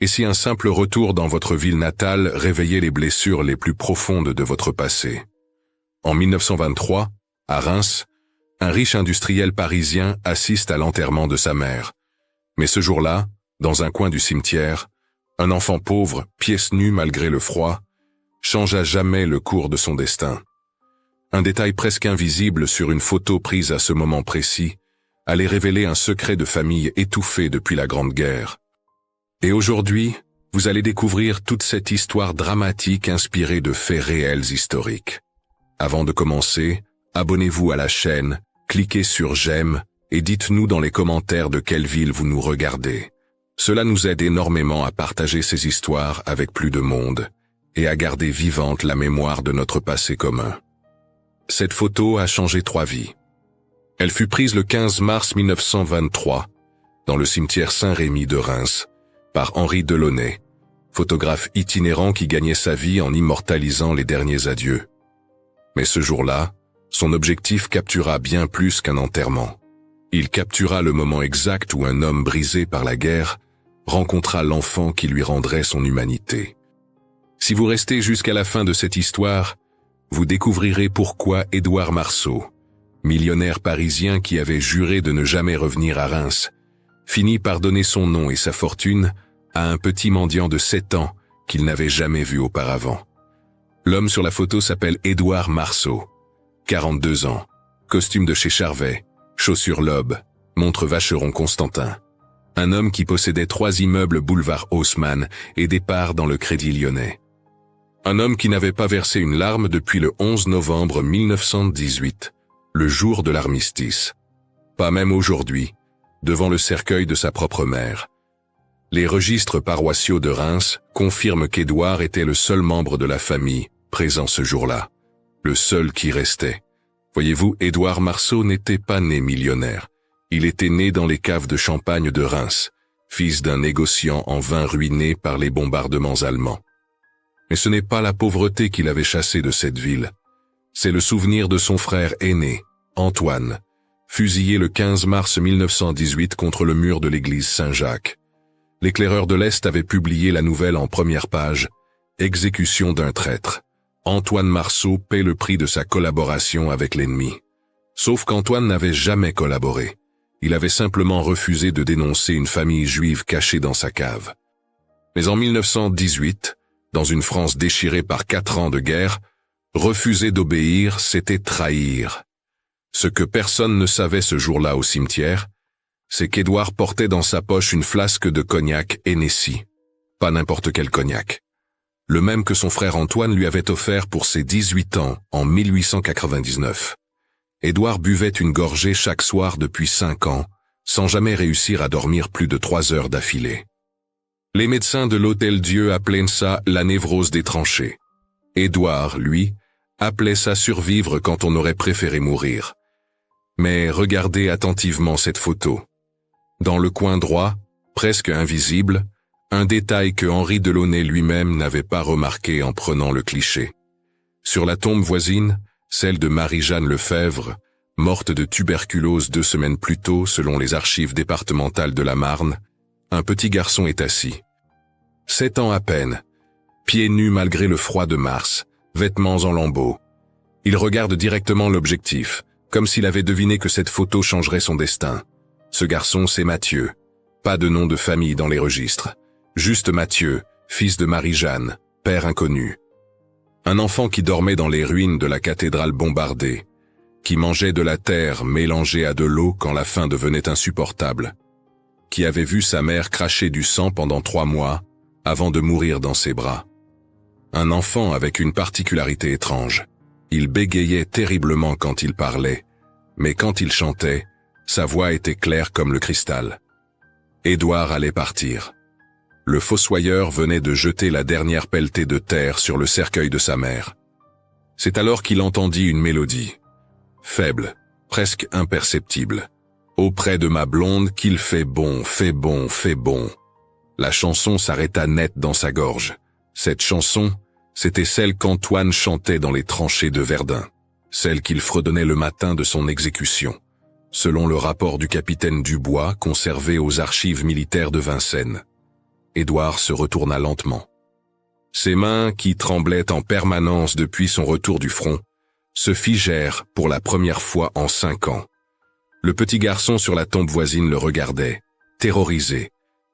Et si un simple retour dans votre ville natale réveillait les blessures les plus profondes de votre passé? En 1923, à Reims, un riche industriel parisien assiste à l'enterrement de sa mère. Mais ce jour-là, dans un coin du cimetière, un enfant pauvre, pieds nus malgré le froid, change à jamais le cours de son destin. Un détail presque invisible sur une photo prise à ce moment précis allait révéler un secret de famille étouffé depuis la Grande Guerre. Et aujourd'hui, vous allez découvrir toute cette histoire dramatique inspirée de faits réels historiques. Avant de commencer, abonnez-vous à la chaîne, cliquez sur j'aime et dites-nous dans les commentaires de quelle ville vous nous regardez. Cela nous aide énormément à partager ces histoires avec plus de monde et à garder vivante la mémoire de notre passé commun. Cette photo a changé 3 vies. Elle fut prise le 15 mars 1923 dans le cimetière Saint-Rémy de Reims par Henri Delaunay, photographe itinérant qui gagnait sa vie en immortalisant les derniers adieux. Mais ce jour-là, son objectif captura bien plus qu'un enterrement. Il captura le moment exact où un homme brisé par la guerre rencontra l'enfant qui lui rendrait son humanité. Si vous restez jusqu'à la fin de cette histoire, vous découvrirez pourquoi Édouard Marceau, millionnaire parisien qui avait juré de ne jamais revenir à Reims, finit par donner son nom et sa fortune à un petit mendiant de 7 ans qu'il n'avait jamais vu auparavant. L'homme sur la photo s'appelle Édouard Marceau, 42 ans, costume de chez Charvet, chaussures Loeb, montre Vacheron Constantin. Un homme qui possédait 3 immeubles boulevard Haussmann et des parts dans le Crédit Lyonnais. Un homme qui n'avait pas versé une larme depuis le 11 novembre 1918, le jour de l'armistice. Pas même aujourd'hui, devant le cercueil de sa propre mère. Les registres paroissiaux de Reims confirment qu'Édouard était le seul membre de la famille présent ce jour-là. Le seul qui restait. Voyez-vous, Édouard Marceau n'était pas né millionnaire. Il était né dans les caves de champagne de Reims, fils d'un négociant en vin ruiné par les bombardements allemands. Mais ce n'est pas la pauvreté qui l'avait chassé de cette ville. C'est le souvenir de son frère aîné, Antoine, fusillé le 15 mars 1918 contre le mur de l'église Saint-Jacques. L'éclaireur de l'Est avait publié la nouvelle en première page, « Exécution d'un traître. Antoine Marceau paie le prix de sa collaboration avec l'ennemi ». Sauf qu'Antoine n'avait jamais collaboré. Il avait simplement refusé de dénoncer une famille juive cachée dans sa cave. Mais en 1918, dans une France déchirée par 4 ans de guerre, refuser d'obéir, c'était trahir. Ce que personne ne savait ce jour-là au cimetière, c'est qu'Édouard portait dans sa poche une flasque de cognac Hennessy. Pas n'importe quel cognac. Le même que son frère Antoine lui avait offert pour ses 18 ans en 1899. Édouard buvait une gorgée chaque soir depuis 5 ans, sans jamais réussir à dormir plus de 3 heures d'affilée. Les médecins de l'Hôtel-Dieu appelaient ça la névrose des tranchées. Édouard, lui, appelait ça survivre quand on aurait préféré mourir. Mais regardez attentivement cette photo. Dans le coin droit, presque invisible, un détail que Henri Delaunay lui-même n'avait pas remarqué en prenant le cliché. Sur la tombe voisine, celle de Marie-Jeanne Lefebvre, morte de tuberculose 2 semaines plus tôt selon les archives départementales de la Marne, un petit garçon est assis. 7 ans à peine, pieds nus malgré le froid de mars, vêtements en lambeaux. Il regarde directement l'objectif, comme s'il avait deviné que cette photo changerait son destin. Ce garçon, c'est Mathieu. Pas de nom de famille dans les registres. Juste Mathieu, fils de Marie-Jeanne, père inconnu. Un enfant qui dormait dans les ruines de la cathédrale bombardée, qui mangeait de la terre mélangée à de l'eau quand la faim devenait insupportable, qui avait vu sa mère cracher du sang pendant 3 mois avant de mourir dans ses bras. Un enfant avec une particularité étrange. Il bégayait terriblement quand il parlait, mais quand il chantait, sa voix était claire comme le cristal. Édouard allait partir. Le fossoyeur venait de jeter la dernière pelletée de terre sur le cercueil de sa mère. C'est alors qu'il entendit une mélodie. Faible, presque imperceptible. Auprès de ma blonde qu'il fait bon, fait bon, fait bon. La chanson s'arrêta net dans sa gorge. Cette chanson, c'était celle qu'Antoine chantait dans les tranchées de Verdun. Celle qu'il fredonnait le matin de son exécution. Selon le rapport du capitaine Dubois conservé aux archives militaires de Vincennes. Édouard se retourna lentement. Ses mains, qui tremblaient en permanence depuis son retour du front, se figèrent pour la première fois en 5 ans. Le petit garçon sur la tombe voisine le regardait, terrorisé.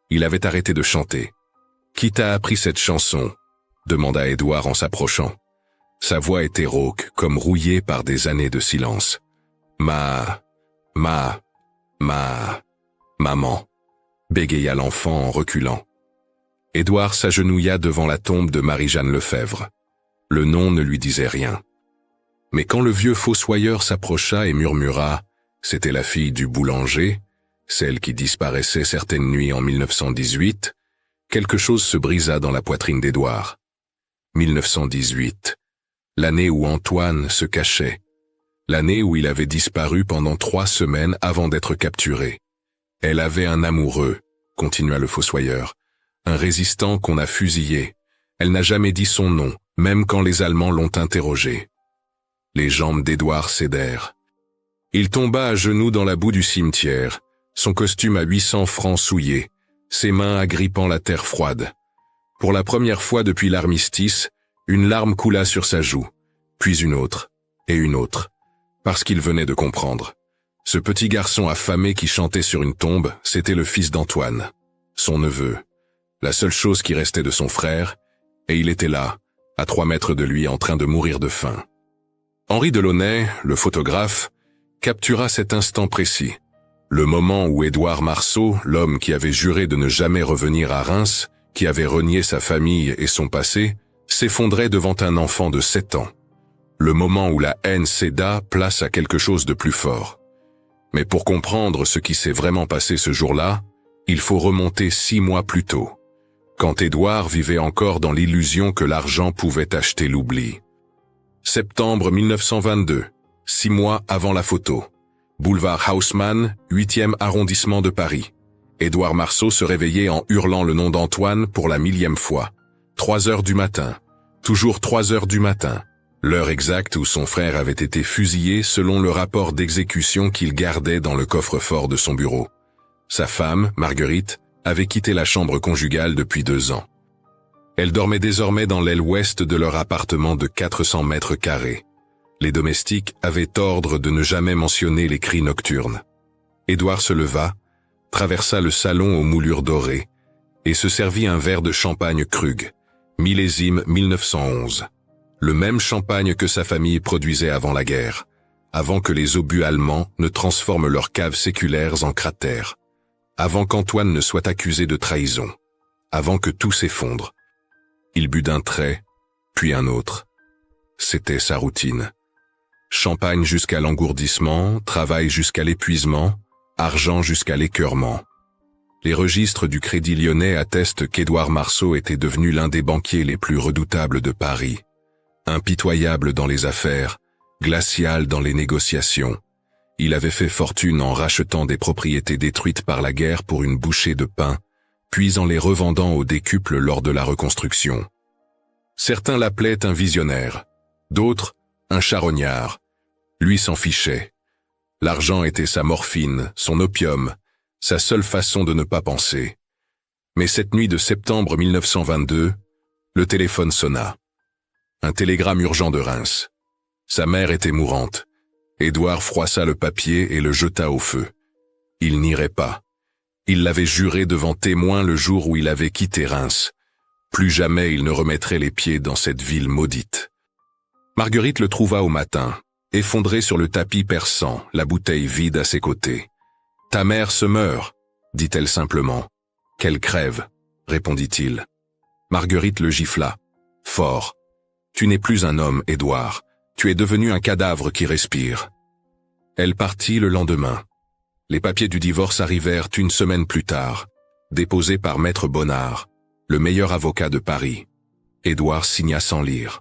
Il avait arrêté de chanter. « Qui t'a appris cette chanson ?» demanda Édouard en s'approchant. Sa voix était rauque, comme rouillée par des années de silence. « Maman, bégaya l'enfant en reculant. Édouard s'agenouilla devant la tombe de Marie-Jeanne Lefebvre. Le nom ne lui disait rien. Mais quand le vieux fossoyeur s'approcha et murmura « C'était la fille du boulanger », celle qui disparaissait certaines nuits en 1918, quelque chose se brisa dans la poitrine d'Édouard. 1918, l'année où Antoine se cachait, l'année où il avait disparu pendant 3 semaines avant d'être capturé. Elle avait un amoureux, continua le fossoyeur, un résistant qu'on a fusillé. Elle n'a jamais dit son nom, même quand les Allemands l'ont interrogé. Les jambes d'Édouard cédèrent. Il tomba à genoux dans la boue du cimetière, son costume à 800 francs souillé, ses mains agrippant la terre froide. Pour la première fois depuis l'armistice, une larme coula sur sa joue, puis une autre, et une autre, parce qu'il venait de comprendre. Ce petit garçon affamé qui chantait sur une tombe, c'était le fils d'Antoine, son neveu, la seule chose qui restait de son frère, et il était là, à 3 mètres de lui en train de mourir de faim. Henri Delaunay, le photographe, captura cet instant précis, le moment où Édouard Marceau, l'homme qui avait juré de ne jamais revenir à Reims, qui avait renié sa famille et son passé, s'effondrait devant un enfant de 7 ans. Le moment où la haine céda place à quelque chose de plus fort. Mais pour comprendre ce qui s'est vraiment passé ce jour-là, il faut remonter 6 mois plus tôt, quand Édouard vivait encore dans l'illusion que l'argent pouvait acheter l'oubli. Septembre 1922, 6 mois avant la photo. Boulevard Haussmann, 8e arrondissement de Paris. Édouard Marceau se réveillait en hurlant le nom d'Antoine pour la 1000e fois. 3 heures du matin. Toujours 3 heures du matin. L'heure exacte où son frère avait été fusillé selon le rapport d'exécution qu'il gardait dans le coffre-fort de son bureau. Sa femme, Marguerite, avait quitté la chambre conjugale depuis 2 ans. Elle dormait désormais dans l'aile ouest de leur appartement de 400 mètres carrés. Les domestiques avaient ordre de ne jamais mentionner les cris nocturnes. Édouard se leva, traversa le salon aux moulures dorées, et se servit un verre de champagne Krug, millésime 1911. Le même champagne que sa famille produisait avant la guerre, avant que les obus allemands ne transforment leurs caves séculaires en cratères, avant qu'Antoine ne soit accusé de trahison, avant que tout s'effondre. Il but d'un trait, puis un autre. C'était sa routine. Champagne jusqu'à l'engourdissement, travail jusqu'à l'épuisement, argent jusqu'à l'écœurement. Les registres du Crédit Lyonnais attestent qu'Édouard Marceau était devenu l'un des banquiers les plus redoutables de Paris. Impitoyable dans les affaires, glacial dans les négociations. Il avait fait fortune en rachetant des propriétés détruites par la guerre pour une bouchée de pain, puis en les revendant au décuple lors de la reconstruction. Certains l'appelaient un visionnaire, d'autres un charognard. Lui s'en fichait. L'argent était sa morphine, son opium, sa seule façon de ne pas penser. Mais cette nuit de septembre 1922, le téléphone sonna. Un télégramme urgent de Reims. Sa mère était mourante. Édouard froissa le papier et le jeta au feu. Il n'irait pas. Il l'avait juré devant témoins le jour où il avait quitté Reims. Plus jamais il ne remettrait les pieds dans cette ville maudite. Marguerite le trouva au matin, effondré sur le tapis perçant, la bouteille vide à ses côtés. « Ta mère se meurt », dit-elle simplement. « Qu'elle crève », répondit-il. Marguerite le gifla. Fort. « Tu n'es plus un homme, Édouard. Tu es devenu un cadavre qui respire. » Elle partit le lendemain. Les papiers du divorce arrivèrent 1 semaine plus tard, déposés par Maître Bonnard, le meilleur avocat de Paris. Édouard signa sans lire.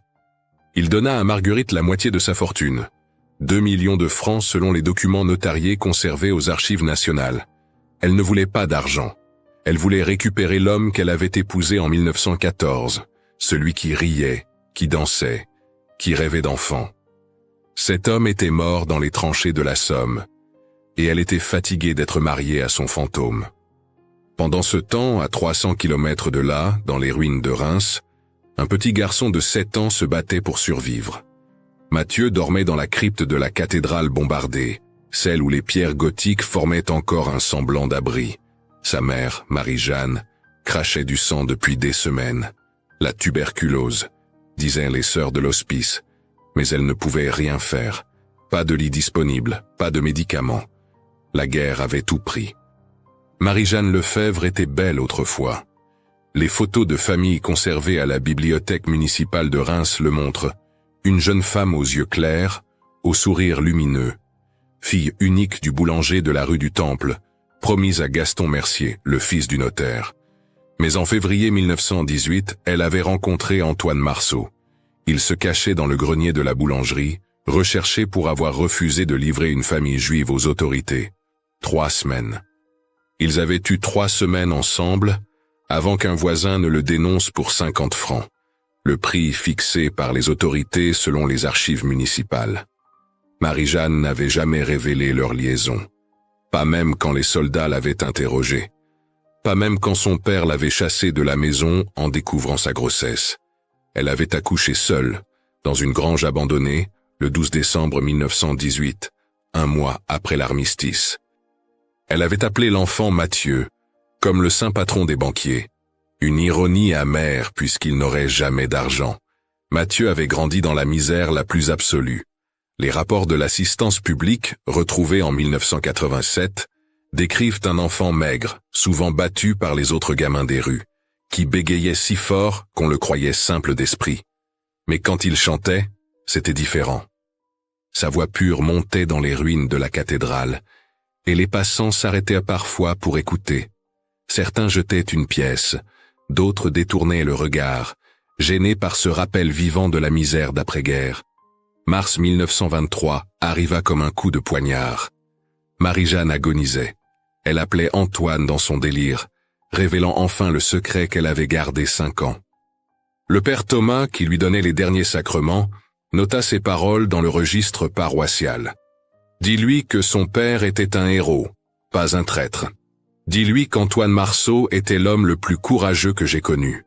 Il donna à Marguerite la moitié de sa fortune, 2 millions de francs selon les documents notariés conservés aux archives nationales. Elle ne voulait pas d'argent. Elle voulait récupérer l'homme qu'elle avait épousé en 1914, celui qui riait, qui dansait, qui rêvait d'enfants. Cet homme était mort dans les tranchées de la Somme, et elle était fatiguée d'être mariée à son fantôme. Pendant ce temps, à 300 kilomètres de là, dans les ruines de Reims, un petit garçon de 7 ans se battait pour survivre. Mathieu dormait dans la crypte de la cathédrale bombardée, celle où les pierres gothiques formaient encore un semblant d'abri. Sa mère, Marie-Jeanne, crachait du sang depuis des semaines. La tuberculose, disaient les sœurs de l'hospice, mais elle ne pouvait rien faire. Pas de lit disponible, pas de médicaments. La guerre avait tout pris. Marie-Jeanne Lefebvre était belle autrefois. Les photos de famille conservées à la bibliothèque municipale de Reims le montrent. Une jeune femme aux yeux clairs, au sourire lumineux. Fille unique du boulanger de la rue du Temple, promise à Gaston Mercier, le fils du notaire. Mais en février 1918, elle avait rencontré Antoine Marceau. Il se cachait dans le grenier de la boulangerie, recherché pour avoir refusé de livrer une famille juive aux autorités. 3 semaines. Ils avaient eu 3 semaines ensemble, avant qu'un voisin ne le dénonce pour 50 francs. Le prix fixé par les autorités selon les archives municipales. Marie-Jeanne n'avait jamais révélé leur liaison. Pas même quand les soldats l'avaient interrogée. Pas même quand son père l'avait chassée de la maison en découvrant sa grossesse. Elle avait accouché seule, dans une grange abandonnée, le 12 décembre 1918, 1 mois après l'armistice. Elle avait appelé l'enfant Mathieu, comme le saint patron des banquiers. Une ironie amère puisqu'il n'aurait jamais d'argent. Mathieu avait grandi dans la misère la plus absolue. Les rapports de l'assistance publique, retrouvés en 1987, décrivent un enfant maigre, souvent battu par les autres gamins des rues, qui bégayait si fort qu'on le croyait simple d'esprit. Mais quand il chantait, c'était différent. Sa voix pure montait dans les ruines de la cathédrale, et les passants s'arrêtaient parfois pour écouter. Certains jetaient une pièce, d'autres détournaient le regard, gênés par ce rappel vivant de la misère d'après-guerre. Mars 1923 arriva comme un coup de poignard. Marie-Jeanne agonisait. Elle appelait Antoine dans son délire, révélant enfin le secret qu'elle avait gardé 5 ans. Le père Thomas, qui lui donnait les derniers sacrements, nota ces paroles dans le registre paroissial. Dis-lui que son père était un héros, pas un traître. Dis-lui qu'Antoine Marceau était l'homme le plus courageux que j'ai connu.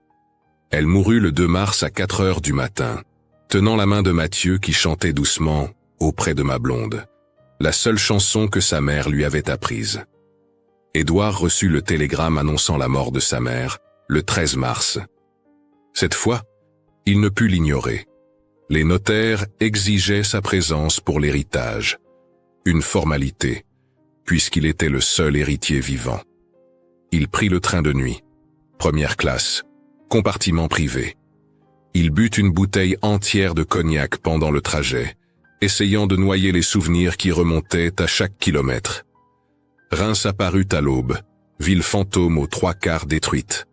Elle mourut le 2 mars à 4 heures du matin, tenant la main de Mathieu qui chantait doucement « Auprès de ma blonde », la seule chanson que sa mère lui avait apprise. Édouard reçut le télégramme annonçant la mort de sa mère, le 13 mars. Cette fois, il ne put l'ignorer. Les notaires exigeaient sa présence pour l'héritage. Une formalité, puisqu'il était le seul héritier vivant. Il prit le train de nuit. Première classe, compartiment privé. Il but une bouteille entière de cognac pendant le trajet, essayant de noyer les souvenirs qui remontaient à chaque kilomètre. Reims apparut à l'aube, ville fantôme aux 3/4 détruite.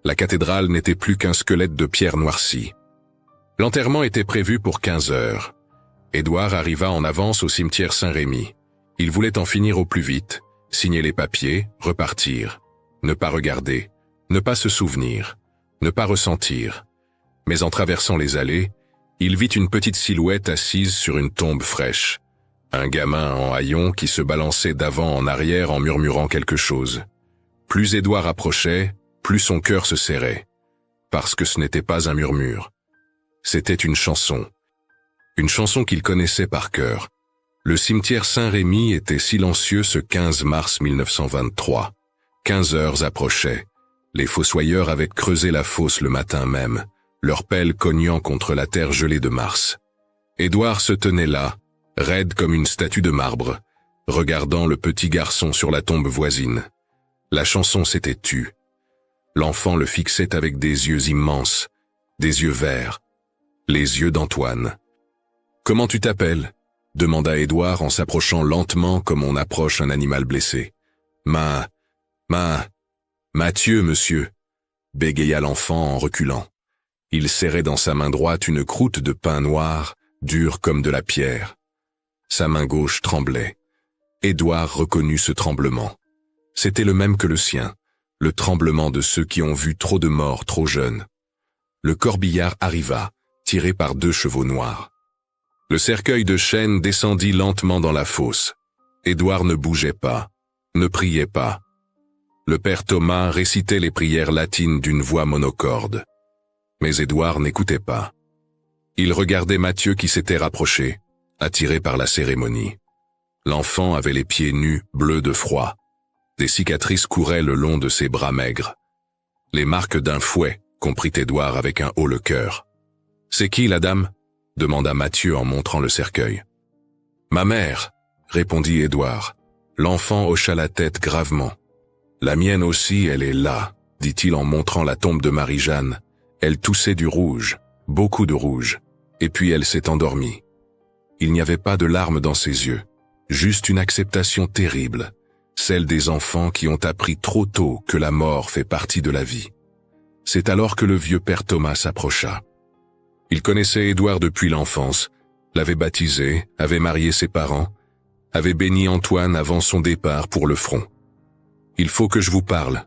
La cathédrale n'était plus qu'un squelette de pierre noircie. L'enterrement était prévu pour 15 heures. Édouard arriva en avance au cimetière Saint-Rémy. Il voulait en finir au plus vite, signer les papiers, repartir. Ne pas regarder, ne pas se souvenir, ne pas ressentir. Mais en traversant les allées, il vit une petite silhouette assise sur une tombe fraîche. Un gamin en haillons qui se balançait d'avant en arrière en murmurant quelque chose. Plus Édouard approchait, plus son cœur se serrait. Parce que ce n'était pas un murmure. C'était une chanson. Une chanson qu'il connaissait par cœur. Le cimetière Saint-Rémy était silencieux ce 15 mars 1923. 15 heures approchaient. Les fossoyeurs avaient creusé la fosse le matin même, leurs pelles cognant contre la terre gelée de mars. Édouard se tenait là, raide comme une statue de marbre, regardant le petit garçon sur la tombe voisine. La chanson s'était tue. L'enfant le fixait avec des yeux immenses, des yeux verts, les yeux d'Antoine. « Comment tu t'appelles » demanda Édouard en s'approchant lentement comme on approche un animal blessé. « Mathieu, monsieur » bégaya l'enfant en reculant. Il serrait dans sa main droite une croûte de pain noir, dure comme de la pierre. Sa main gauche tremblait. Édouard reconnut ce tremblement. C'était le même que le sien, le tremblement de ceux qui ont vu trop de morts trop jeunes. Le corbillard arriva, tiré par 2 chevaux noirs. Le cercueil de chêne descendit lentement dans la fosse. Édouard ne bougeait pas, ne priait pas. Le père Thomas récitait les prières latines d'une voix monocorde. Mais Édouard n'écoutait pas. Il regardait Mathieu qui s'était rapproché, attiré par la cérémonie. L'enfant avait les pieds nus, bleus de froid. Des cicatrices couraient le long de ses bras maigres. Les marques d'un fouet, comprit Édouard avec un haut le cœur. « C'est qui, la dame » demanda Mathieu en montrant le cercueil. « Ma mère » répondit Édouard. L'enfant hocha la tête gravement. « La mienne aussi, elle est là » dit-il en montrant la tombe de Marie-Jeanne. Elle toussait du rouge, beaucoup de rouge, et puis elle s'est endormie. Il n'y avait pas de larmes dans ses yeux, juste une acceptation terrible, celle des enfants qui ont appris trop tôt que la mort fait partie de la vie. C'est alors que le vieux père Thomas s'approcha. Il connaissait Édouard depuis l'enfance, l'avait baptisé, avait marié ses parents, avait béni Antoine avant son départ pour le front. « Il faut que je vous parle »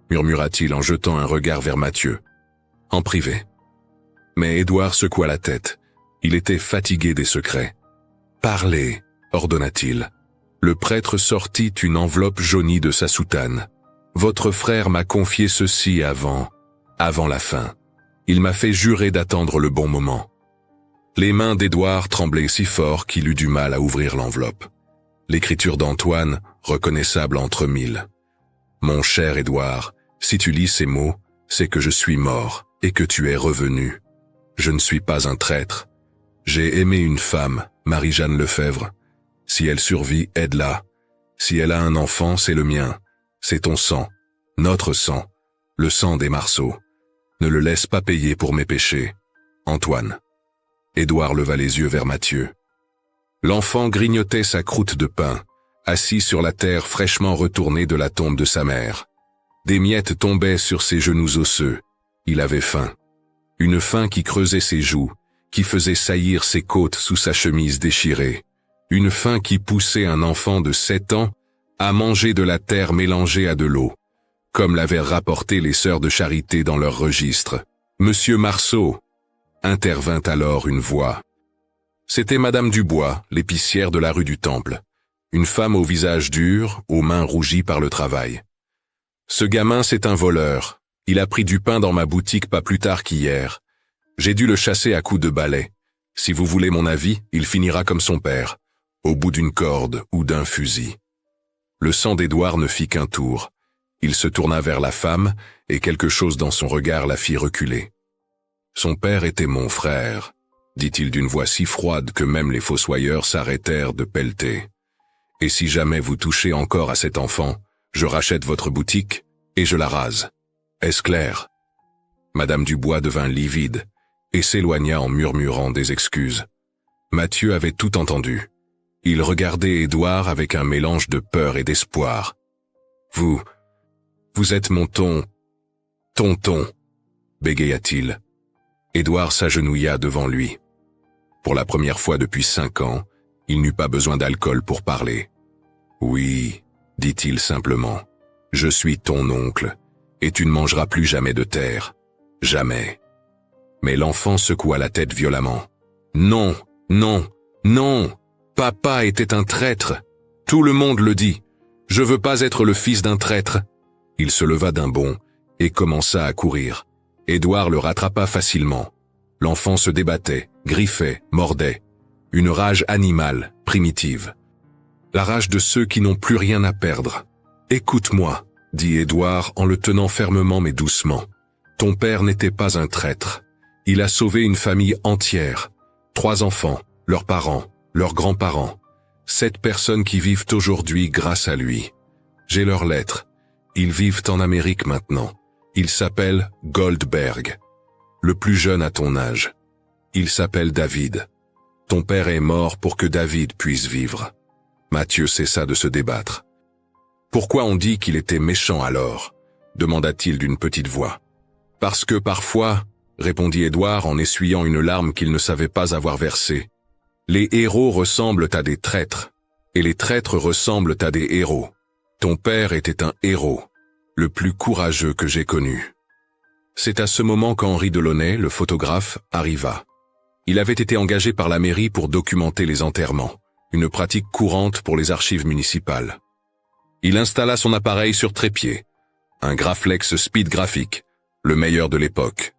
murmura-t-il en jetant un regard vers Mathieu. « En privé. » Mais Édouard secoua la tête. Il était fatigué des secrets. « Parlez » ordonna-t-il. Le prêtre sortit une enveloppe jaunie de sa soutane. « Votre frère m'a confié ceci avant la fin. Il m'a fait jurer d'attendre le bon moment. » Les mains d'Édouard tremblaient si fort qu'il eut du mal à ouvrir l'enveloppe. L'écriture d'Antoine, reconnaissable entre mille. « Mon cher Édouard, si tu lis ces mots, c'est que je suis mort et que tu es revenu. Je ne suis pas un traître. J'ai aimé une femme, Marie-Jeanne Lefebvre. Si elle survit, aide-la. Si elle a un enfant, c'est le mien. C'est ton sang, notre sang, le sang des Marceau. Ne le laisse pas payer pour mes péchés. Antoine. » Édouard leva les yeux vers Mathieu. L'enfant grignotait sa croûte de pain, assis sur la terre fraîchement retournée de la tombe de sa mère. Des miettes tombaient sur ses genoux osseux. Il avait faim. Une faim qui creusait ses joues, qui faisait saillir ses côtes sous sa chemise déchirée. Une faim qui poussait un enfant de 7 ans à manger de la terre mélangée à de l'eau, comme l'avaient rapporté les sœurs de charité dans leur registre. « Monsieur Marceau !» intervint alors une voix. C'était Madame Dubois, l'épicière de la rue du Temple. Une femme au visage dur, aux mains rougies par le travail. « Ce gamin, c'est un voleur. Il a pris du pain dans ma boutique pas plus tard qu'hier. J'ai dû le chasser à coups de balai. Si vous voulez mon avis, il finira comme son père, au bout d'une corde ou d'un fusil. » Le sang d'Édouard ne fit qu'un tour. Il se tourna vers la femme, et quelque chose dans son regard la fit reculer. « Son père était mon frère, » dit-il d'une voix si froide que même les fossoyeurs s'arrêtèrent de pelleter. « Et si jamais vous touchez encore à cet enfant, je rachète votre boutique et je la rase. Est-ce clair ?» Madame Dubois devint livide et s'éloigna en murmurant des excuses. Mathieu avait tout entendu. Il regardait Édouard avec un mélange de peur et d'espoir. « Vous êtes mon tonton, bégaya-t-il. Édouard s'agenouilla devant lui. Pour la première fois depuis 5 ans, il n'eut pas besoin d'alcool pour parler. « Oui, dit-il simplement, je suis ton oncle, et tu ne mangeras plus jamais de terre. Jamais. » Mais l'enfant secoua la tête violemment. « Non, non, non, papa était un traître. Tout le monde le dit. Je veux pas être le fils d'un traître. » Il se leva d'un bond et commença à courir. Édouard le rattrapa facilement. L'enfant se débattait, griffait, mordait. Une rage animale, primitive. La rage de ceux qui n'ont plus rien à perdre. « Écoute-moi, » dit Édouard en le tenant fermement mais doucement. « Ton père n'était pas un traître. Il a sauvé une famille entière. 3 enfants, leurs parents, leurs grands-parents. 7 personnes qui vivent aujourd'hui grâce à lui. J'ai leurs lettres. Ils vivent en Amérique maintenant. Il s'appelle Goldberg. Le plus jeune à ton âge. Il s'appelle David. Ton père est mort pour que David puisse vivre. » Mathieu cessa de se débattre. « Pourquoi on dit qu'il était méchant alors ?» demanda-t-il d'une petite voix. « Parce que parfois, » répondit Édouard en essuyant une larme qu'il ne savait pas avoir versée, « les héros ressemblent à des traîtres, et les traîtres ressemblent à des héros. Ton père était un héros, le plus courageux que j'ai connu. » C'est à ce moment qu'Henri Delaunay, le photographe, arriva. Il avait été engagé par la mairie pour documenter les enterrements, une pratique courante pour les archives municipales. Il installa son appareil sur trépied, Un Graflex Speed graphique, le meilleur de l'époque.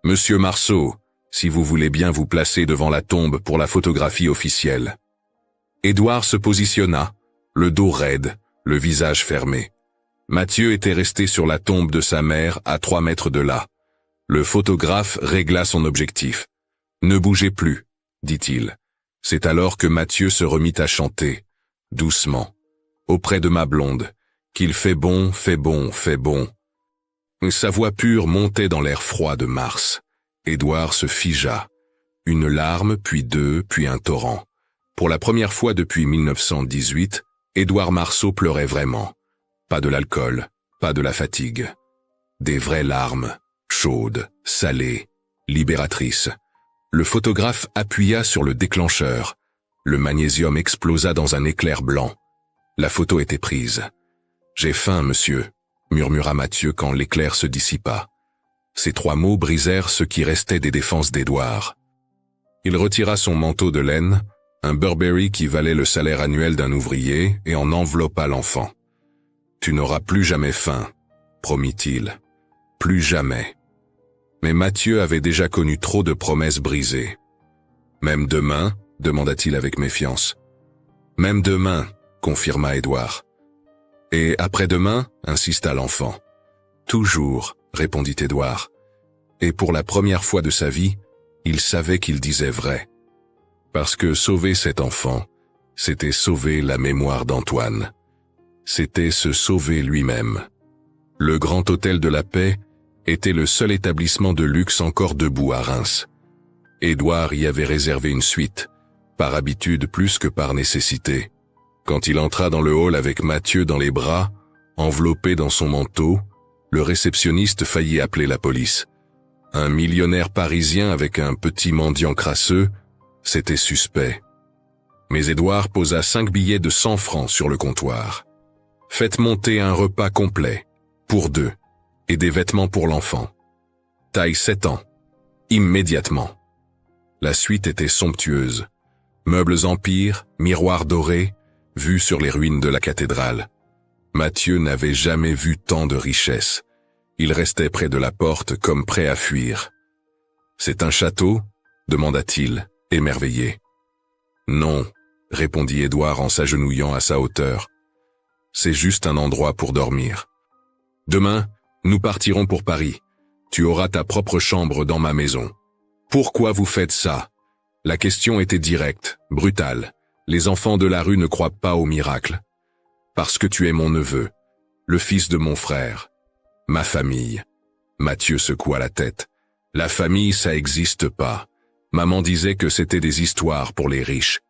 Monsieur Marceau, si vous voulez bien vous placer devant la tombe pour la photographie officielle. Édouard se positionna, le dos raide, le visage fermé. Mathieu était resté sur la tombe de sa mère à 3 mètres de là. Le photographe régla son objectif. « Ne bougez plus », dit-il. C'est alors que Mathieu se remit à chanter, doucement, auprès de ma blonde, qu'il fait bon, fait bon, fait bon. Sa voix pure montait dans l'air froid de mars. Édouard se figea. Une larme, puis 2, puis un torrent. Pour la première fois depuis 1918, Édouard Marceau pleurait vraiment. Pas de l'alcool, pas de la fatigue. Des vraies larmes, chaudes, salées, libératrices. Le photographe appuya sur le déclencheur. Le magnésium explosa dans un éclair blanc. La photo était prise. « J'ai faim, monsieur », murmura Mathieu quand l'éclair se dissipa. Ces 3 mots brisèrent ce qui restait des défenses d'Édouard. Il retira son manteau de laine, un Burberry qui valait le salaire annuel d'un ouvrier, et en enveloppa l'enfant. « Tu n'auras plus jamais faim », promit-il. « Plus jamais. » Mais Mathieu avait déjà connu trop de promesses brisées. « Même demain ?» demanda-t-il avec méfiance. « Même demain », confirma Édouard. « Et après-demain ?» insista l'enfant. « Toujours », répondit Édouard. Et pour la première fois de sa vie, il savait qu'il disait vrai. Parce que sauver cet enfant, c'était sauver la mémoire d'Antoine. C'était se sauver lui-même. Le Grand Hôtel de la Paix était le seul établissement de luxe encore debout à Reims. Édouard y avait réservé une suite, par habitude plus que par nécessité. Quand il entra dans le hall avec Mathieu dans les bras, enveloppé dans son manteau, le réceptionniste faillit appeler la police. Un millionnaire parisien avec un petit mendiant crasseux, c'était suspect. Mais Édouard posa 5 billets de 100 francs sur le comptoir. « Faites monter un repas complet, pour 2, et des vêtements pour l'enfant. Taille 7 ans. Immédiatement. » La suite était somptueuse. Meubles empire, miroirs dorés, vue sur les ruines de la cathédrale. Mathieu n'avait jamais vu tant de richesse. Il restait près de la porte comme prêt à fuir. « C'est un château ?» demanda-t-il, émerveillé. « Non », répondit Édouard en s'agenouillant à sa hauteur. « C'est juste un endroit pour dormir. Demain, nous partirons pour Paris. Tu auras ta propre chambre dans ma maison. » « Pourquoi vous faites ça ?» La question était directe, brutale. Les enfants de la rue ne croient pas au miracle. « Parce que tu es mon neveu, le fils de mon frère. Ma famille. » Mathieu secoua la tête. « La famille, ça existe pas. Maman disait que c'était des histoires pour les riches. »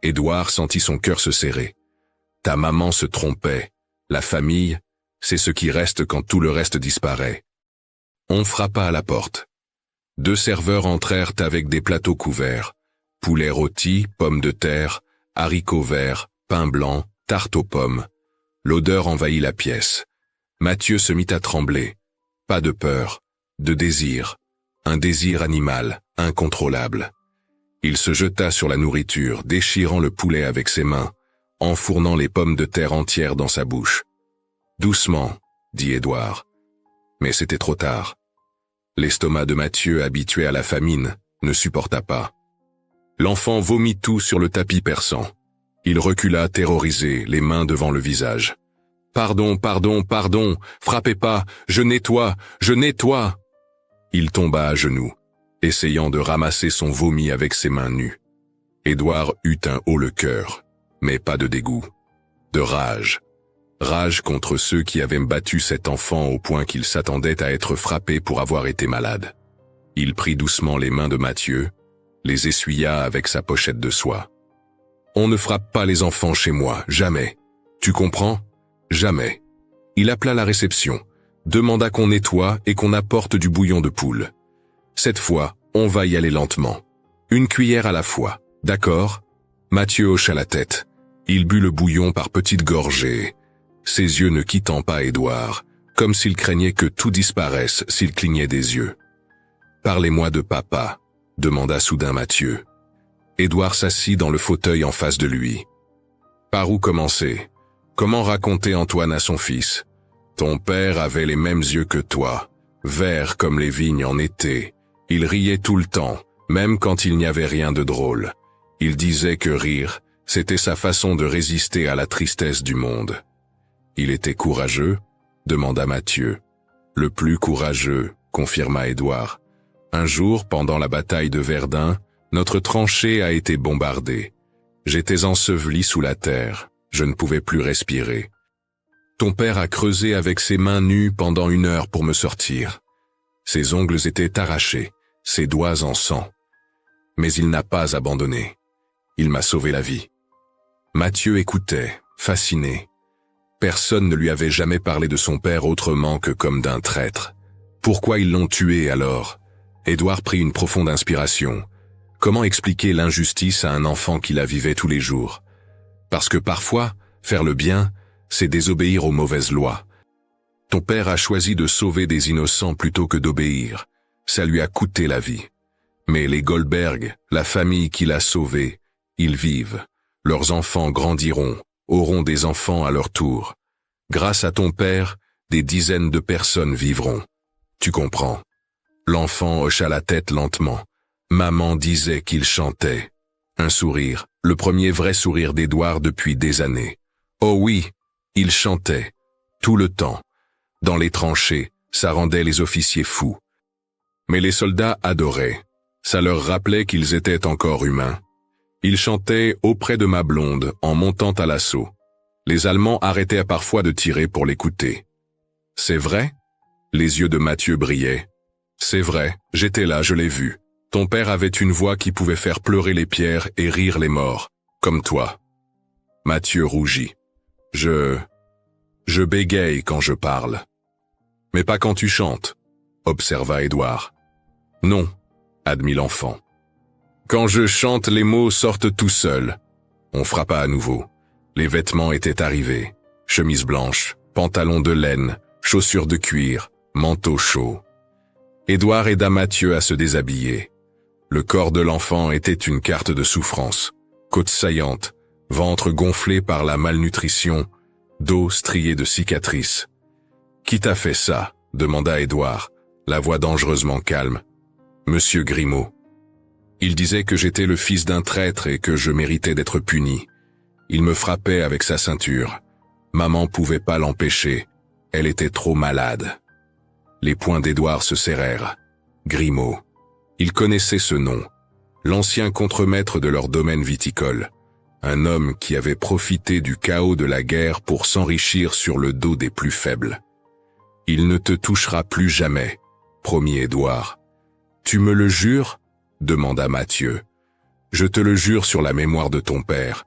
Édouard sentit son cœur se serrer. « Ta maman se trompait. La famille, c'est ce qui reste quand tout le reste disparaît. » On frappa à la porte. 2 serveurs entrèrent avec des plateaux couverts. Poulet rôti, pommes de terre, haricots verts, pain blanc, tarte aux pommes. L'odeur envahit la pièce. Mathieu se mit à trembler. Pas de peur, de désir. Un désir animal, incontrôlable. Il se jeta sur la nourriture, déchirant le poulet avec ses mains, enfournant les pommes de terre entières dans sa bouche. « Doucement », dit Édouard. Mais c'était trop tard. L'estomac de Mathieu, habitué à la famine, ne supporta pas. L'enfant vomit tout sur le tapis perçant. Il recula terrorisé, les mains devant le visage. « Pardon, pardon, pardon, frappez pas, je nettoie, je nettoie !» Il tomba à genoux, essayant de ramasser son vomi avec ses mains nues. Édouard eut un haut le cœur, mais pas de dégoût. De rage. Rage contre ceux qui avaient battu cet enfant au point qu'il s'attendait à être frappé pour avoir été malade. Il prit doucement les mains de Mathieu, les essuya avec sa pochette de soie. « On ne frappe pas les enfants chez moi, jamais. Tu comprends ? Jamais. » Il appela la réception, demanda qu'on nettoie et qu'on apporte du bouillon de poule. « Cette fois, on va y aller lentement. Une cuillère à la fois, d'accord ?» Mathieu hocha la tête. Il but le bouillon par petites gorgées, ses yeux ne quittant pas Édouard, comme s'il craignait que tout disparaisse s'il clignait des yeux. « Parlez-moi de papa », demanda soudain Mathieu. Édouard s'assit dans le fauteuil en face de lui. « Par où commencer ? Comment raconter Antoine à son fils ? Ton père avait les mêmes yeux que toi, verts comme les vignes en été. Il riait tout le temps, même quand il n'y avait rien de drôle. Il disait que rire, c'était sa façon de résister à la tristesse du monde. Il était courageux, demanda Mathieu. Le plus courageux, confirma Édouard. Un jour, pendant la bataille de Verdun, notre tranchée a été bombardée. J'étais enseveli sous la terre, je ne pouvais plus respirer. Ton père a creusé avec ses mains nues pendant 1 heure pour me sortir. Ses ongles étaient arrachés, ses doigts en sang. Mais il n'a pas abandonné. Il m'a sauvé la vie. Mathieu écoutait, fasciné. Personne ne lui avait jamais parlé de son père autrement que comme d'un traître. Pourquoi ils l'ont tué alors? Édouard prit une profonde inspiration. Comment expliquer l'injustice à un enfant qui la vivait tous les jours? Parce que parfois, faire le bien, c'est désobéir aux mauvaises lois. Ton père a choisi de sauver des innocents plutôt que d'obéir. Ça lui a coûté la vie. Mais les Goldberg, la famille qui l'a sauvé, ils vivent. Leurs enfants grandiront, auront des enfants à leur tour. Grâce à ton père, des dizaines de personnes vivront. Tu comprends? L'enfant hocha la tête lentement. Maman disait qu'il chantait. Un sourire, le premier vrai sourire d'Édouard depuis des années. Oh oui, il chantait. Tout le temps. Dans les tranchées, ça rendait les officiers fous. Mais les soldats adoraient. Ça leur rappelait qu'ils étaient encore humains. Ils chantaient auprès de ma blonde en montant à l'assaut. Les Allemands arrêtaient parfois de tirer pour l'écouter. C'est vrai? Les yeux de Mathieu brillaient. C'est vrai, j'étais là, je l'ai vu. Ton père avait une voix qui pouvait faire pleurer les pierres et rire les morts, comme toi. Mathieu rougit. Je bégaye quand je parle. Mais pas quand tu chantes, observa Édouard. Non, admit l'enfant. Quand je chante, les mots sortent tout seuls. On frappa à nouveau. Les vêtements étaient arrivés. Chemise blanche, pantalon de laine, chaussures de cuir, manteau chaud. Édouard aida Mathieu à se déshabiller. Le corps de l'enfant était une carte de souffrance. Côtes saillantes, ventre gonflé par la malnutrition, dos strié de cicatrices. « Qui t'a fait ça ?» demanda Édouard, la voix dangereusement calme. « Monsieur Grimaud. » Il disait que j'étais le fils d'un traître et que je méritais d'être puni. Il me frappait avec sa ceinture. Maman pouvait pas l'empêcher. Elle était trop malade. Les poings d'Édouard se serrèrent. Grimaud. Il connaissait ce nom. L'ancien contremaître de leur domaine viticole. Un homme qui avait profité du chaos de la guerre pour s'enrichir sur le dos des plus faibles. « Il ne te touchera plus jamais », promit Édouard. « Tu me le jures ?» demanda Mathieu. « Je te le jure sur la mémoire de ton père. »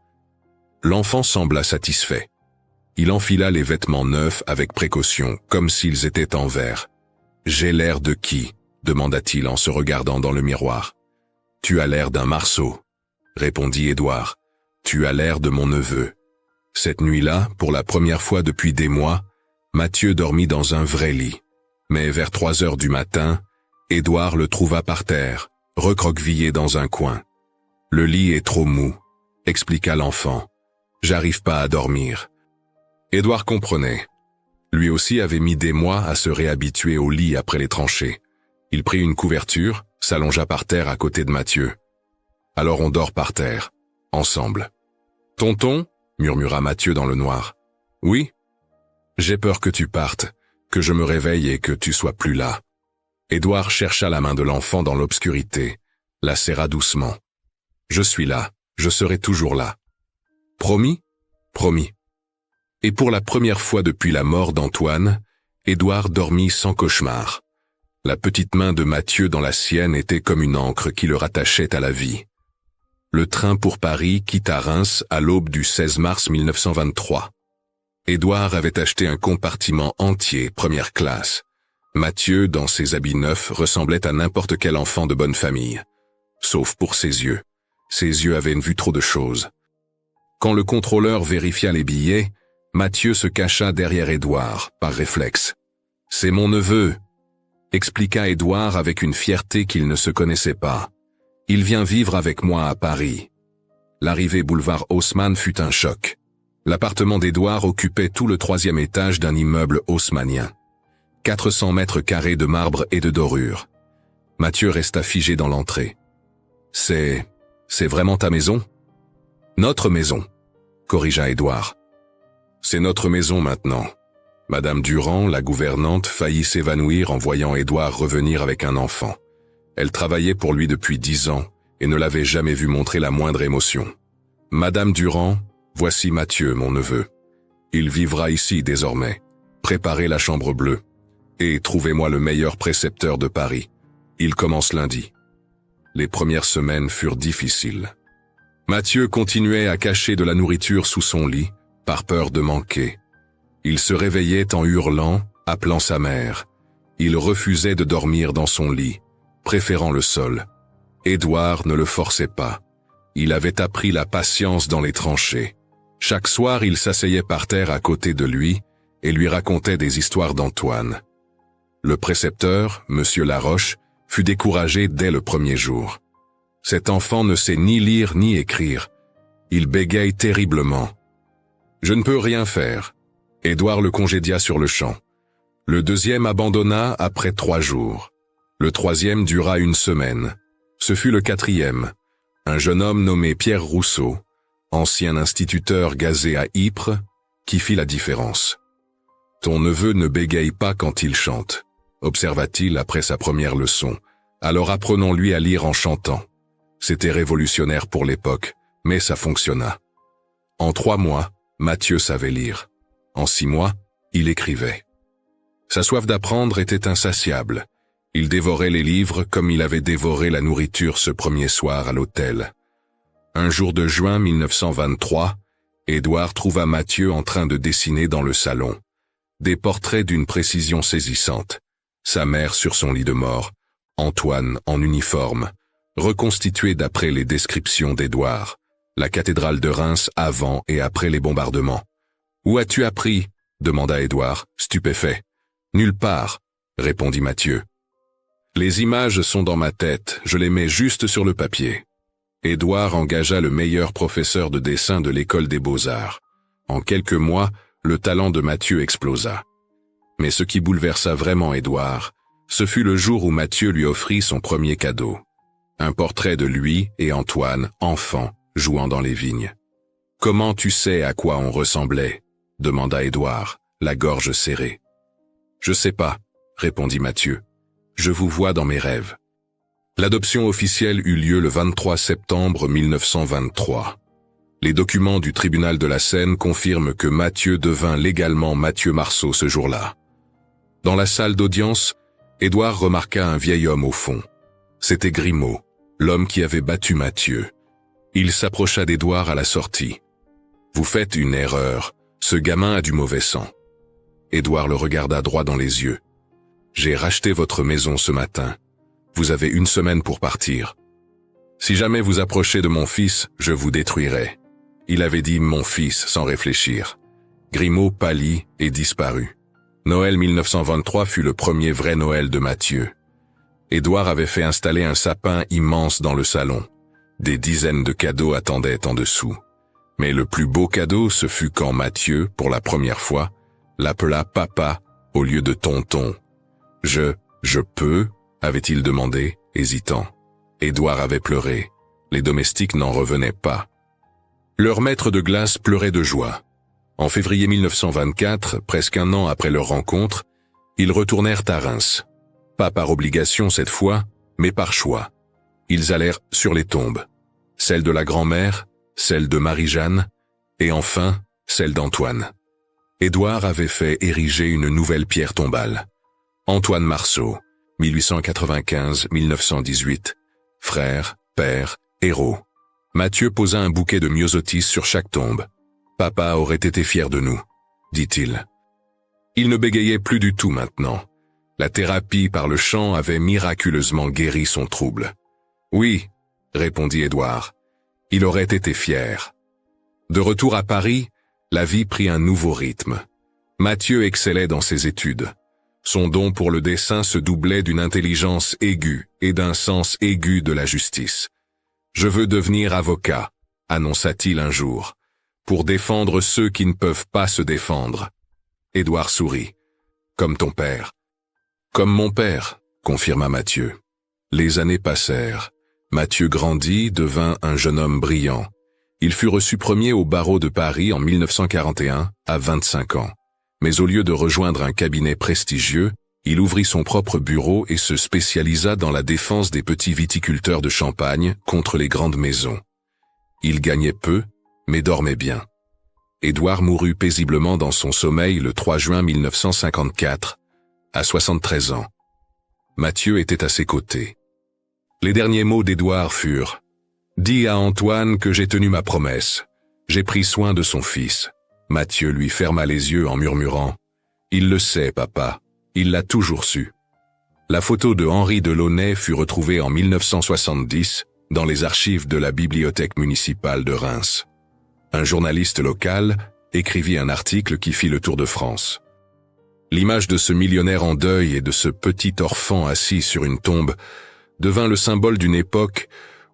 L'enfant sembla satisfait. Il enfila les vêtements neufs avec précaution, comme s'ils étaient en verre. « J'ai l'air de qui ?» demanda-t-il en se regardant dans le miroir. « Tu as l'air d'un marceau, » répondit Édouard. « Tu as l'air de mon neveu. » Cette nuit-là, pour la première fois depuis des mois, Mathieu dormit dans un vrai lit. Mais vers 3 heures du matin, Édouard le trouva par terre, recroquevillé dans un coin. « Le lit est trop mou, » expliqua l'enfant. « J'arrive pas à dormir. » Édouard comprenait. Lui aussi avait mis des mois à se réhabituer au lit après les tranchées. Il prit une couverture, s'allongea par terre à côté de Mathieu. « Alors on dort par terre, ensemble. »« Tonton ?» murmura Mathieu dans le noir. « Oui. J'ai peur que tu partes, que je me réveille et que tu sois plus là. » Édouard chercha la main de l'enfant dans l'obscurité, la serra doucement. « Je suis là, je serai toujours là. »« Promis ?» ?»« Promis. » Et pour la première fois depuis la mort d'Antoine, Édouard dormit sans cauchemar. La petite main de Mathieu dans la sienne était comme une ancre qui le rattachait à la vie. Le train pour Paris quitta Reims à l'aube du 16 mars 1923. Édouard avait acheté un compartiment entier, première classe. Mathieu, dans ses habits neufs, ressemblait à n'importe quel enfant de bonne famille. Sauf pour ses yeux. Ses yeux avaient vu trop de choses. Quand le contrôleur vérifia les billets, Mathieu se cacha derrière Édouard, par réflexe. « C'est mon neveu », expliqua Édouard avec une fierté qu'il ne se connaissait pas. « Il vient vivre avec moi à Paris. » L'arrivée boulevard Haussmann fut un choc. L'appartement d'Édouard occupait tout le 3e étage d'un immeuble haussmannien. 400 mètres carrés de marbre et de dorure. Mathieu resta figé dans l'entrée. C'est vraiment ta maison? Notre maison, corrigea Édouard. C'est notre maison maintenant. Madame Durand, la gouvernante, faillit s'évanouir en voyant Édouard revenir avec un enfant. Elle travaillait pour lui depuis 10 ans et ne l'avait jamais vu montrer la moindre émotion. Madame Durand, voici Mathieu, mon neveu. Il vivra ici désormais. Préparez la chambre bleue. Et trouvez-moi le meilleur précepteur de Paris. Il commence lundi. Les premières semaines furent difficiles. Mathieu continuait à cacher de la nourriture sous son lit, par peur de manquer. Il se réveillait en hurlant, appelant sa mère. Il refusait de dormir dans son lit, préférant le sol. Édouard ne le forçait pas. Il avait appris la patience dans les tranchées. Chaque soir, il s'asseyait par terre à côté de lui et lui racontait des histoires d'Antoine. Le précepteur, Monsieur Laroche, fut découragé dès le premier jour. Cet enfant ne sait ni lire ni écrire. Il bégaye terriblement. Je ne peux rien faire. Édouard le congédia sur le champ. Le deuxième abandonna après 3 jours. Le troisième dura 1 semaine. Ce fut le 4e, un jeune homme nommé Pierre Rousseau, ancien instituteur gazé à Ypres, qui fit la différence. Ton neveu ne bégaye pas quand il chante, observa-t-il après sa première leçon. Alors apprenons-lui à lire en chantant. C'était révolutionnaire pour l'époque, mais ça fonctionna. En 3 mois, Mathieu savait lire. En 6 mois, il écrivait. Sa soif d'apprendre était insatiable. Il dévorait les livres comme il avait dévoré la nourriture ce premier soir à l'hôtel. Un jour de juin 1923, Édouard trouva Mathieu en train de dessiner dans le salon. Des portraits d'une précision saisissante. Sa mère sur son lit de mort, Antoine en uniforme, reconstitué d'après les descriptions d'Édouard, la cathédrale de Reims avant et après les bombardements. « Où as-tu appris » demanda Édouard, stupéfait. « Nulle part » répondit Mathieu. « Les images sont dans ma tête, je les mets juste sur le papier. » Édouard engagea le meilleur professeur de dessin de l'école des beaux-arts. En quelques mois, le talent de Mathieu explosa. Mais ce qui bouleversa vraiment Édouard, ce fut le jour où Mathieu lui offrit son premier cadeau. Un portrait de lui et Antoine, enfant, jouant dans les vignes. « Comment tu sais à quoi on ressemblait » demanda Édouard, la gorge serrée. « Je sais pas » répondit Mathieu. « Je vous vois dans mes rêves. » L'adoption officielle eut lieu le 23 septembre 1923. Les documents du tribunal de la Seine confirment que Mathieu devint légalement Mathieu Marceau ce jour-là. Dans la salle d'audience, Édouard remarqua un vieil homme au fond. C'était Grimaud, l'homme qui avait battu Mathieu. Il s'approcha d'Édouard à la sortie. « Vous faites une erreur, ce gamin a du mauvais sang. » Édouard le regarda droit dans les yeux. « J'ai racheté votre maison ce matin. Vous avez 1 semaine pour partir. Si jamais vous approchez de mon fils, je vous détruirai. » Il avait dit « mon fils » sans réfléchir. Grimaud pâlit et disparut. Noël 1923 fut le premier vrai Noël de Mathieu. Édouard avait fait installer un sapin immense dans le salon. Des dizaines de cadeaux attendaient en dessous. Mais le plus beau cadeau, ce fut quand Mathieu, pour la première fois, l'appela papa au lieu de tonton. « Je peux » avait-il demandé, hésitant. Édouard avait pleuré. Les domestiques n'en revenaient pas. Leur maître de glace pleurait de joie. En février 1924, presque 1 an après leur rencontre, ils retournèrent à Reims. Pas par obligation cette fois, mais par choix. Ils allèrent sur les tombes. Celle de la grand-mère, celle de Marie-Jeanne, et enfin, celle d'Antoine. Édouard avait fait ériger une nouvelle pierre tombale. Antoine Marceau, 1895-1918. Frère, père, héros. Mathieu posa un bouquet de myosotis sur chaque tombe. « Papa aurait été fier de nous », dit-il. Il ne bégayait plus du tout maintenant. La thérapie par le chant avait miraculeusement guéri son trouble. « Oui », répondit Édouard. Il aurait été fier. De retour à Paris, la vie prit un nouveau rythme. Mathieu excellait dans ses études. Son don pour le dessin se doublait d'une intelligence aiguë et d'un sens aigu de la justice. « Je veux devenir avocat », annonça-t-il un jour. pour défendre ceux qui ne peuvent pas se défendre. Édouard sourit. Comme ton père. Comme mon père, confirma Mathieu. Les années passèrent. Mathieu grandit, devint un jeune homme brillant. Il fut reçu premier au barreau de Paris en 1941, à 25 ans. Mais au lieu de rejoindre un cabinet prestigieux, il ouvrit son propre bureau et se spécialisa dans la défense des petits viticulteurs de Champagne contre les grandes maisons. Il gagnait peu, mais dormait bien. Édouard mourut paisiblement dans son sommeil le 3 juin 1954, à 73 ans. Mathieu était à ses côtés. Les derniers mots d'Édouard furent « Dis à Antoine que j'ai tenu ma promesse. J'ai pris soin de son fils. » Mathieu lui ferma les yeux en murmurant « Il le sait, papa. Il l'a toujours su. » La photo de Henri Delaunay fut retrouvée en 1970 dans les archives de la bibliothèque municipale de Reims. Un journaliste local écrivit un article qui fit le tour de France. L'image de ce millionnaire en deuil et de ce petit orphan assis sur une tombe devint le symbole d'une époque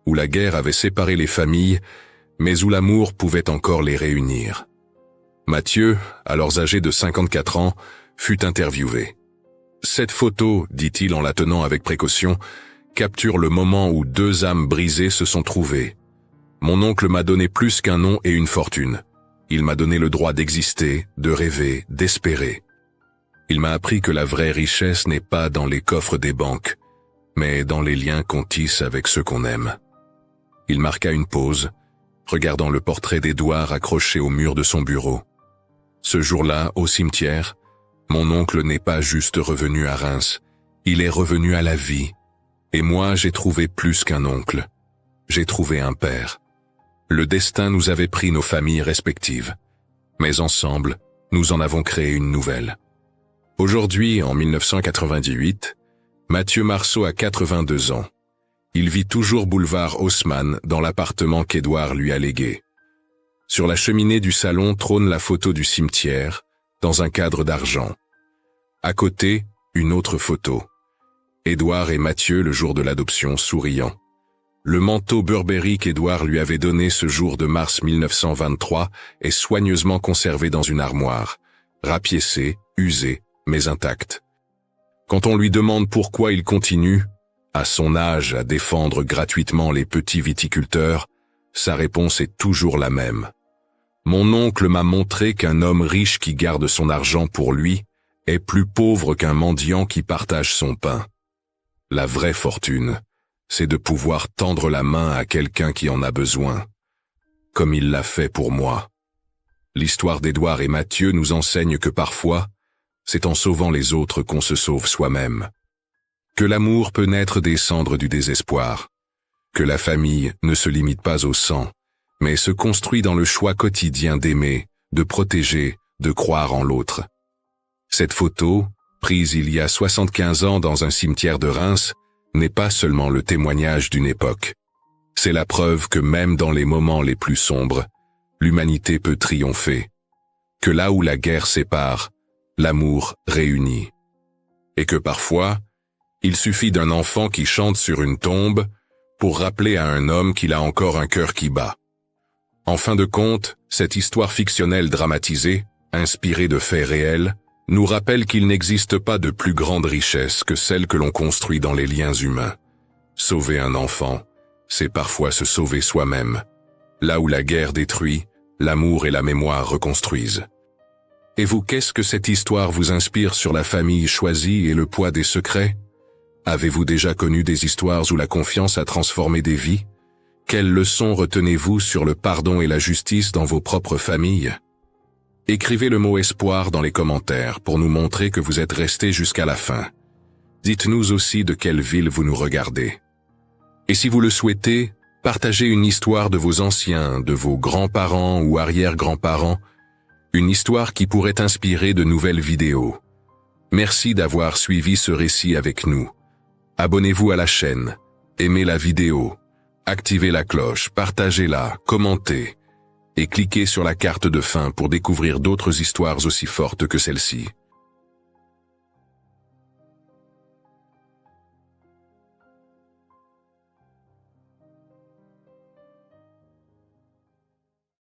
où la guerre avait séparé les familles, mais où l'amour pouvait encore les réunir. Mathieu, alors âgé de 54 ans, fut interviewé. Cette photo, dit-il en la tenant avec précaution, capture le moment où deux âmes brisées se sont trouvées. Mon oncle m'a donné plus qu'un nom et une fortune. Il m'a donné le droit d'exister, de rêver, d'espérer. Il m'a appris que la vraie richesse n'est pas dans les coffres des banques, mais dans les liens qu'on tisse avec ceux qu'on aime. Il marqua une pause, regardant le portrait d'Édouard accroché au mur de son bureau. Ce jour-là, au cimetière, mon oncle n'est pas juste revenu à Reims, il est revenu à la vie. Et moi, j'ai trouvé plus qu'un oncle. J'ai trouvé un père. Le destin nous avait pris nos familles respectives. Mais ensemble, nous en avons créé une nouvelle. Aujourd'hui, en 1998, Mathieu Marceau a 82 ans. Il vit toujours boulevard Haussmann dans l'appartement qu'Édouard lui a légué. Sur la cheminée du salon trône la photo du cimetière, dans un cadre d'argent. À côté, une autre photo. Édouard et Mathieu le jour de l'adoption souriant. Le manteau Burberry qu'Édouard lui avait donné ce jour de mars 1923 est soigneusement conservé dans une armoire, rapiécé, usé, mais intact. Quand on lui demande pourquoi il continue, à son âge, à défendre gratuitement les petits viticulteurs, sa réponse est toujours la même. Mon oncle m'a montré qu'un homme riche qui garde son argent pour lui est plus pauvre qu'un mendiant qui partage son pain. La vraie fortune, c'est de pouvoir tendre la main à quelqu'un qui en a besoin, comme il l'a fait pour moi. L'histoire d'Édouard et Mathieu nous enseigne que parfois, c'est en sauvant les autres qu'on se sauve soi-même. Que l'amour peut naître des cendres du désespoir. Que la famille ne se limite pas au sang, mais se construit dans le choix quotidien d'aimer, de protéger, de croire en l'autre. Cette photo, prise il y a 75 ans dans un cimetière de Reims, n'est pas seulement le témoignage d'une époque. C'est la preuve que même dans les moments les plus sombres, l'humanité peut triompher. Que là où la guerre sépare, l'amour réunit. Et que parfois, il suffit d'un enfant qui chante sur une tombe pour rappeler à un homme qu'il a encore un cœur qui bat. En fin de compte, cette histoire fictionnelle dramatisée, inspirée de faits réels, nous rappelle qu'il n'existe pas de plus grande richesse que celle que l'on construit dans les liens humains. Sauver un enfant, c'est parfois se sauver soi-même. Là où la guerre détruit, l'amour et la mémoire reconstruisent. Et vous, qu'est-ce que cette histoire vous inspire sur la famille choisie et le poids des secrets? Avez-vous déjà connu des histoires où la confiance a transformé des vies? Quelles leçons retenez-vous sur le pardon et la justice dans vos propres familles? Écrivez le mot espoir dans les commentaires pour nous montrer que vous êtes restés jusqu'à la fin. Dites-nous aussi de quelle ville vous nous regardez. Et si vous le souhaitez, partagez une histoire de vos anciens, de vos grands-parents ou arrière-grands-parents, une histoire qui pourrait inspirer de nouvelles vidéos. Merci d'avoir suivi ce récit avec nous. Abonnez-vous à la chaîne, aimez la vidéo, activez la cloche, partagez-la, commentez et cliquez sur la carte de fin pour découvrir d'autres histoires aussi fortes que celle-ci.